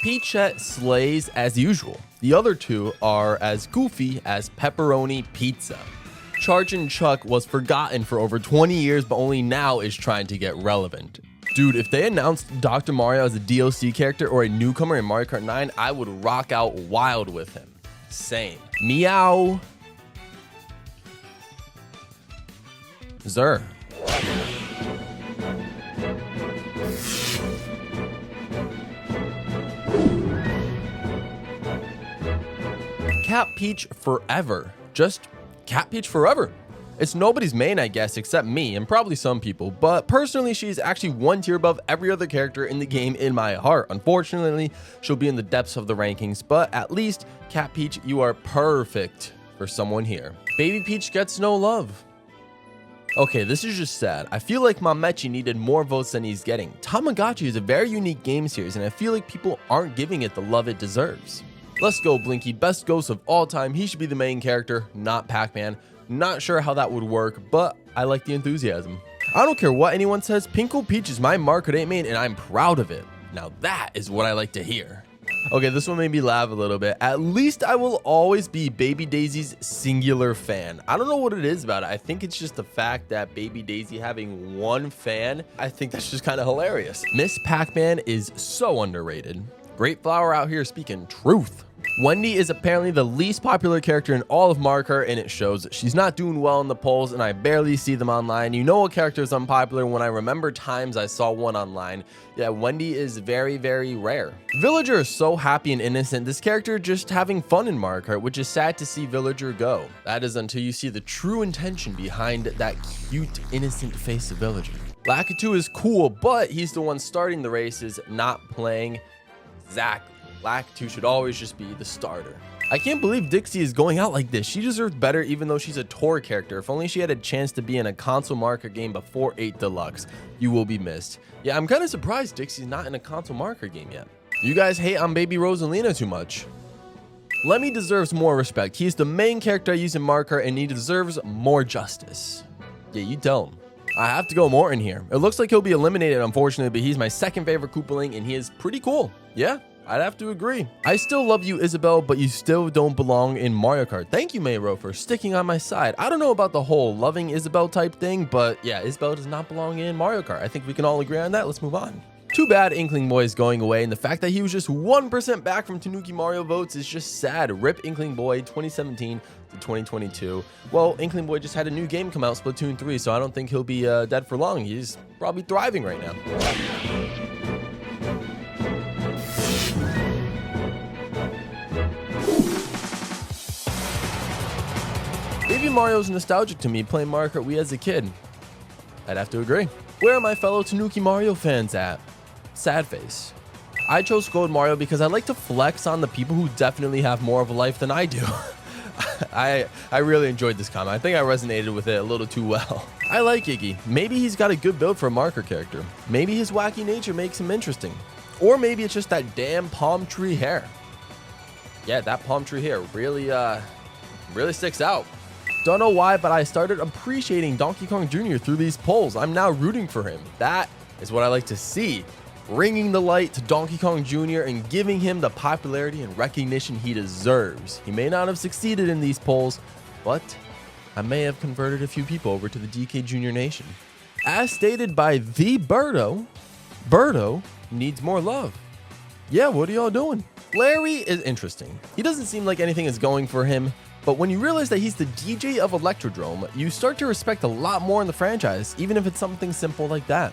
Peachette slays as usual. The other two are as goofy as pepperoni pizza. Chargin' Chuck was forgotten for over 20 years, but only now is trying to get relevant. Dude, if they announced Dr. Mario as a DLC character or a newcomer in Mario Kart 9, I would rock out wild with him. Same. Meow. Zer. Cat Peach forever. Just Cat Peach forever. It's nobody's main, I guess, except me and probably some people, but personally, she's actually one tier above every other character in the game in my heart. Unfortunately, she'll be in the depths of the rankings, but at least, Cat Peach, you are perfect for someone here. Baby Peach gets no love. Okay, this is just sad. I feel like Mamechi needed more votes than he's getting. Tamagotchi is a very unique game series, and I feel like people aren't giving it the love it deserves. Let's go, Blinky. Best ghost of all time. He should be the main character, not Pac-Man. Not sure how that would work, but I like the enthusiasm. I don't care what anyone says, Pinkle Peach is my Mario Kart 8 main, and I'm proud of it. Now that is what I like to hear. Okay, this one made me laugh a little bit. At least I will always be Baby Daisy's singular fan. I don't know what it is about it. I think it's just the fact that Baby Daisy having one fan, I think that's just kind of hilarious. Miss Pac-Man is so underrated. Great Flower out here speaking truth. Wendy is apparently the least popular character in all of Mario Kart, and it shows. She's not doing well in the polls, and I barely see them online. You know a character is unpopular when I remember times I saw one online. Yeah, Wendy is very, very rare. Villager is so happy and innocent. This character just having fun in Mario Kart, which is sad to see Villager go. That is until you see the true intention behind that cute, innocent face of Villager. Lakitu is cool, but he's the one starting the races, not playing. Exactly. Lakitu should always just be the starter. I can't believe Dixie is going out like this. She deserved better even though she's a tour character. If only she had a chance to be in a console marker game before 8 Deluxe. You will be missed. Yeah, I'm kind of surprised Dixie's not in a console marker game yet. You guys hate on Baby Rosalina too much. Lemmy deserves more respect. He's the main character I use in Mario Kart and he deserves more justice. Yeah, you tell him. I have to go Morton here. It looks like he'll be eliminated, unfortunately, but he's my second favorite Koopaling and he is pretty cool. Yeah. I'd have to agree. I still love you, Isabel, but you still don't belong in Mario Kart. Thank you, Mayro, for sticking on my side. I don't know about the whole loving Isabel type thing, but yeah, Isabel does not belong in Mario Kart. I think we can all agree on that. Let's move on. Too bad Inkling Boy is going away, and the fact that he was just 1% back from Tanuki Mario votes is just sad. Rip Inkling Boy 2017 to 2022. Well, Inkling Boy just had a new game come out, Splatoon 3, so I don't think he'll be dead for long. He's probably thriving right now. Baby Mario's nostalgic to me playing Mario Kart Wii as a kid. I'd have to agree. Where are my fellow Tanuki Mario fans at? Sad face. I chose Gold Mario because I like to flex on the people who definitely have more of a life than I do. I really enjoyed this comment. I think I resonated with it a little too well. I like Iggy. Maybe he's got a good build for a marker character. Maybe his wacky nature makes him interesting. Or maybe it's just that damn palm tree hair. Yeah, that palm tree hair really sticks out. Don't know why, but I started appreciating Donkey Kong Jr. through these polls. I'm now rooting for him. That is what I like to see. Bringing the light to Donkey Kong Jr. and giving him the popularity and recognition he deserves. He may not have succeeded in these polls, but I may have converted a few people over to the DK Jr. Nation. As stated by the Birdo needs more love. Yeah, what are y'all doing? Larry is interesting. He doesn't seem like anything is going for him. But when you realize that he's the DJ of Electrodrome, you start to respect a lot more in the franchise, even if it's something simple like that.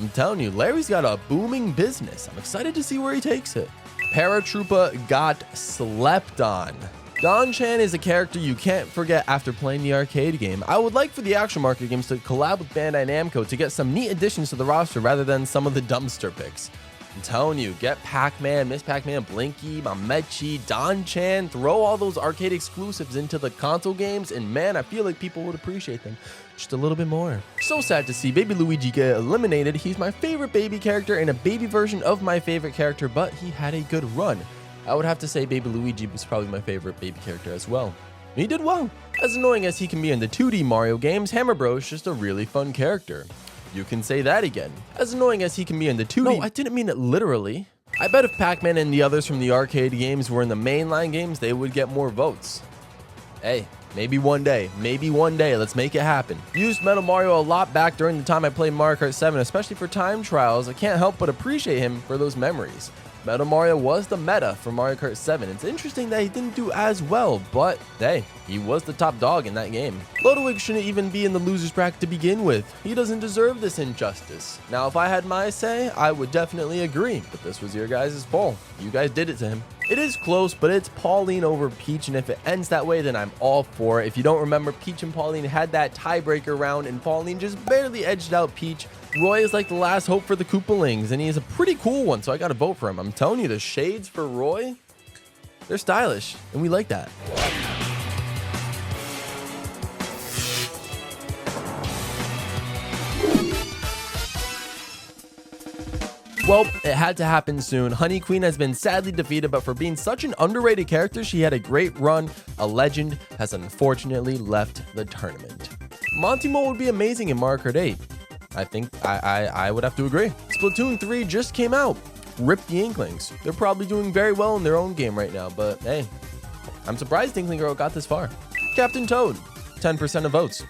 I'm telling you, Larry's got a booming business. I'm excited to see where he takes it. Paratroopa got slept on. Don Chan is a character you can't forget after playing the arcade game. I would like for the action market games to collab with Bandai Namco to get some neat additions to the roster rather than some of the dumpster picks. I'm telling you, get Pac-Man, Miss Pac-Man, Blinky, Mamechi, Don Chan, throw all those arcade exclusives into the console games, and man, I feel like people would appreciate them just a little bit more. So sad to see Baby Luigi get eliminated. He's my favorite baby character and a baby version of my favorite character, but he had a good run. I would have to say Baby Luigi was probably my favorite baby character as well. He did well. As annoying as he can be in the 2D Mario games, Hammer Bro is just a really fun character. You can say that again. As annoying as he can be in the 2D... No, I didn't mean it literally. I bet if Pac-Man and the others from the arcade games were in the mainline games, they would get more votes. Hey, maybe one day, let's make it happen. Used Metal Mario a lot back during the time I played Mario Kart 7, especially for time trials. I can't help but appreciate him for those memories. Metal Mario was the meta for Mario Kart 7. It's interesting that he didn't do as well, but hey, he was the top dog in that game. Ludwig shouldn't even be in the losers bracket to begin with. He doesn't deserve this injustice. Now, if I had my say, I would definitely agree, but this was your guys' poll. You guys did it to him. It is close, but it's Pauline over Peach, and if it ends that way, then I'm all for it. If you don't remember, Peach and Pauline had that tiebreaker round, and Pauline just barely edged out Peach. Roy is like the last hope for the Koopalings, and he is a pretty cool one, so I gotta vote for him. I'm telling you, the shades for Roy, they're stylish, and we like that. Well, it had to happen soon. Honey Queen has been sadly defeated, but for being such an underrated character, she had a great run. A legend has unfortunately left the tournament. Monty Mole would be amazing in Mario Kart 8. I think I would have to agree. Splatoon 3 just came out. Rip the Inklings. They're probably doing very well in their own game right now, but hey, I'm surprised Inkling Girl got this far. Captain Toad, 10% of votes.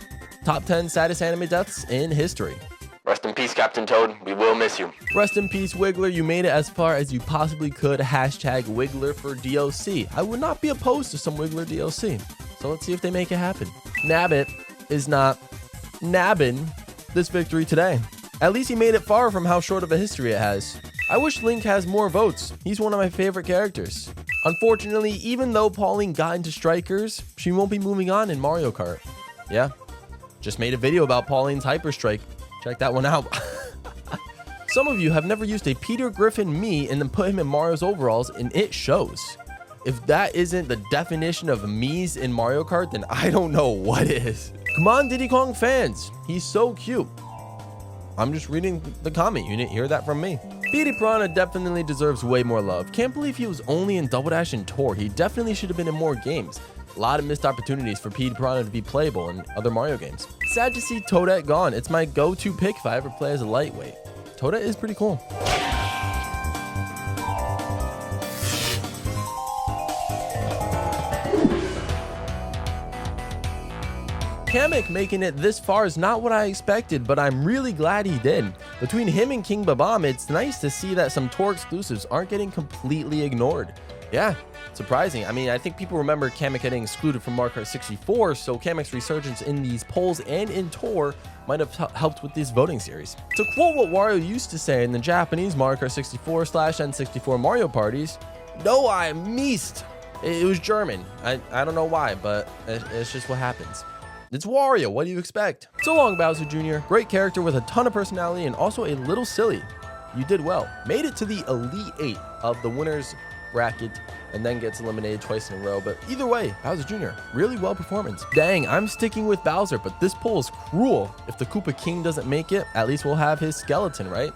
Top 10 saddest anime deaths in history. Rest in peace, Captain Toad. We will miss you. Rest in peace, Wiggler. You made it as far as you possibly could. Hashtag Wiggler for DLC. I would not be opposed to some Wiggler DLC. So let's see if they make it happen. Nabbit is not nabbing this victory today. At least he made it far from how short of a history it has. I wish Link has more votes. He's one of my favorite characters. Unfortunately, even though Pauline got into Strikers, she won't be moving on in Mario Kart. Yeah, just made a video about Pauline's Hyper Strike. Check that one out. Some of you have never used a Peter Griffin Mii and then put him in Mario's overalls, and it shows. If that isn't the definition of Mii's in Mario Kart, then I don't know what is. Come on, Diddy Kong fans. He's so cute. I'm just reading the comment. You didn't hear that from me. Petey Piranha definitely deserves way more love. Can't believe he was only in Double Dash and Tour. He definitely should have been in more games. A lot of missed opportunities for Petey Piranha to be playable in other Mario games. Sad to see Toadette gone. It's my go-to pick if I ever play as a lightweight. Toadette is pretty cool. Kamek making it this far is not what I expected, but I'm really glad he did. Between him and King Babam, it's nice to see that some Tour exclusives aren't getting completely ignored. Yeah, surprising. I mean, I think people remember Kamek getting excluded from Mario Kart 64, so Kamek's resurgence in these polls and in Tour might have helped with this voting series. To quote what Wario used to say in the Japanese Mario Kart 64/N64 Mario parties, "No, I missed." It was German. I don't know why, but it's just what happens. It's Wario, what do you expect? So long, Bowser Jr. Great character with a ton of personality and also a little silly. You did well. Made it to the Elite 8 of the winners bracket and then gets eliminated twice in a row. But either way, Bowser Jr., really well performance. Dang, I'm sticking with Bowser, but this poll is cruel. If the Koopa King doesn't make it, at least we'll have his skeleton, right?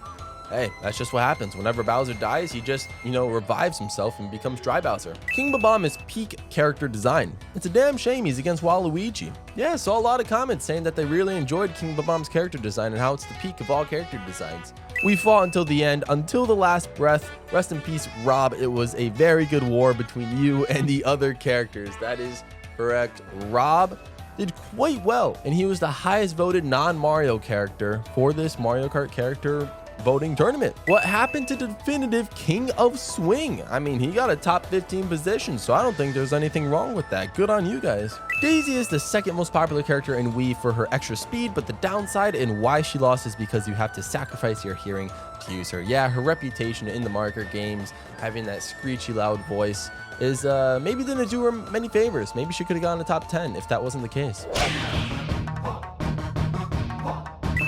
Hey, that's just what happens. Whenever Bowser dies, he just, revives himself and becomes Dry Bowser. King Babam is peak character design. It's a damn shame he's against Waluigi. Yeah, saw a lot of comments saying that they really enjoyed King Babam's character design and how it's the peak of all character designs. We fought until the end, until the last breath. Rest in peace, Rob. It was a very good war between you and the other characters. That is correct. Rob did quite well, and he was the highest voted non-Mario character for this Mario Kart character voting tournament. What happened to definitive King of Swing? I mean, he got a top 15 position, so I don't think there's anything wrong with that. Good on you guys. Daisy is the second most popular character in Wii for her extra speed, but the downside and why she lost is because you have to sacrifice your hearing to use her. Yeah, her reputation in the Mario Kart games, having that screechy loud voice, is maybe didn't do her many favors. Maybe she could have gotten a top 10 if that wasn't the case.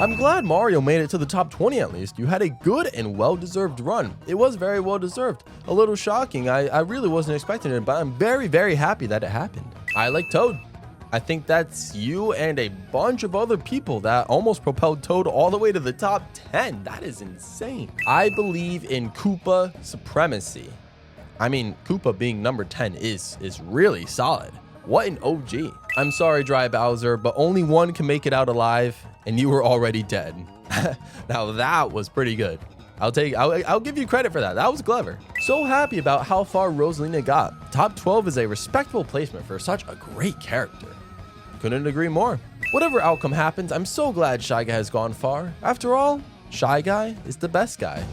I'm glad Mario made it to the top 20 at least. You had a good and well-deserved run. It was very well-deserved. A little shocking. I really wasn't expecting it, but I'm very, very happy that it happened. I like Toad. I think that's you and a bunch of other people that almost propelled Toad all the way to the top 10. That is insane. I believe in Koopa supremacy. I mean, Koopa being number 10 is really solid. What an OG. I'm sorry, Dry Bowser, but only one can make it out alive, and you were already dead. Now that was pretty good. I'll give you credit for that. That was clever. So happy about how far Rosalina got. Top 12 is a respectable placement for such a great character. Couldn't agree more. Whatever outcome happens, I'm so glad Shy Guy has gone far. After all, Shy Guy is the best guy.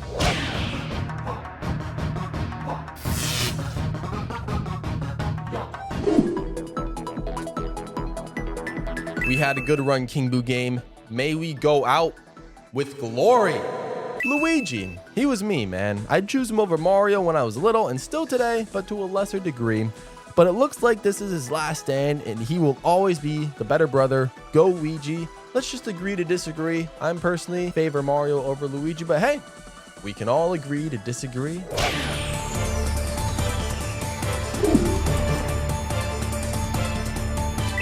We had a good run, King Boo game. May we go out with glory. Luigi, he was me, man. I'd choose him over Mario when I was little and still today, but to a lesser degree. But it looks like this is his last stand and he will always be the better brother. Go Luigi. Let's just agree to disagree. I'm personally favor Mario over Luigi, but hey, we can all agree to disagree.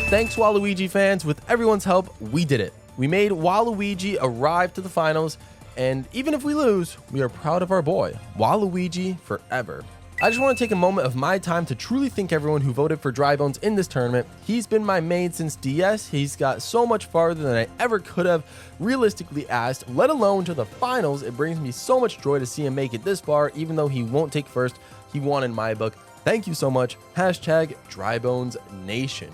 Thanks, Waluigi fans. With everyone's help, we did it. We made Waluigi arrive to the finals, and even if we lose, we are proud of our boy. Waluigi forever. I just want to take a moment of my time to truly thank everyone who voted for Drybones in this tournament. He's been my main since DS. He's got so much farther than I ever could have realistically asked, let alone to the finals. It brings me so much joy to see him make it this far, even though he won't take first. He won in my book. Thank you so much. Hashtag Drybones Nation.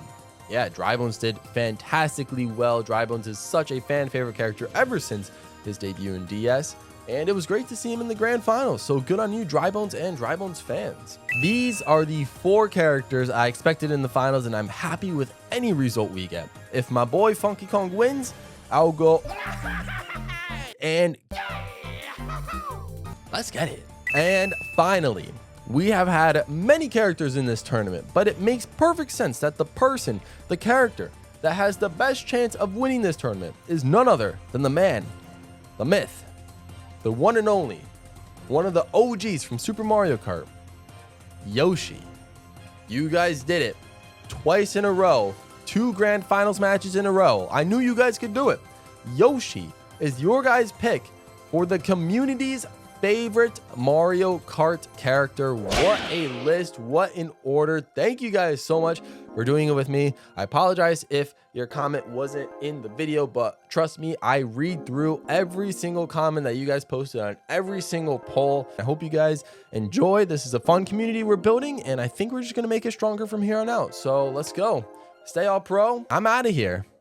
Yeah, Drybones did fantastically well. Drybones is such a fan favorite character ever since his debut in DS. And it was great to see him in the grand finals. So good on you, Drybones and Drybones fans. These are the 4 characters I expected in the finals, and I'm happy with any result we get. If my boy Funky Kong wins, I'll go and let's get it. And finally, we have had many characters in this tournament, but it makes perfect sense that the character that has the best chance of winning this tournament is none other than the man, the myth, the one and only, one of the OGs from Super Mario Kart, Yoshi. You guys did it twice in a row, 2 grand finals matches in a row. I knew you guys could do it. Yoshi is your guys' pick for the community's favorite Mario Kart character. What a list, what an order. Thank you guys so much for doing it with me. I apologize if your comment wasn't in the video, but trust me, I read through every single comment that you guys posted on every single poll. I hope you guys enjoy. This is a fun community we're building, and I think we're just gonna make it stronger from here on out. So let's go. Stay all pro. I'm out of here.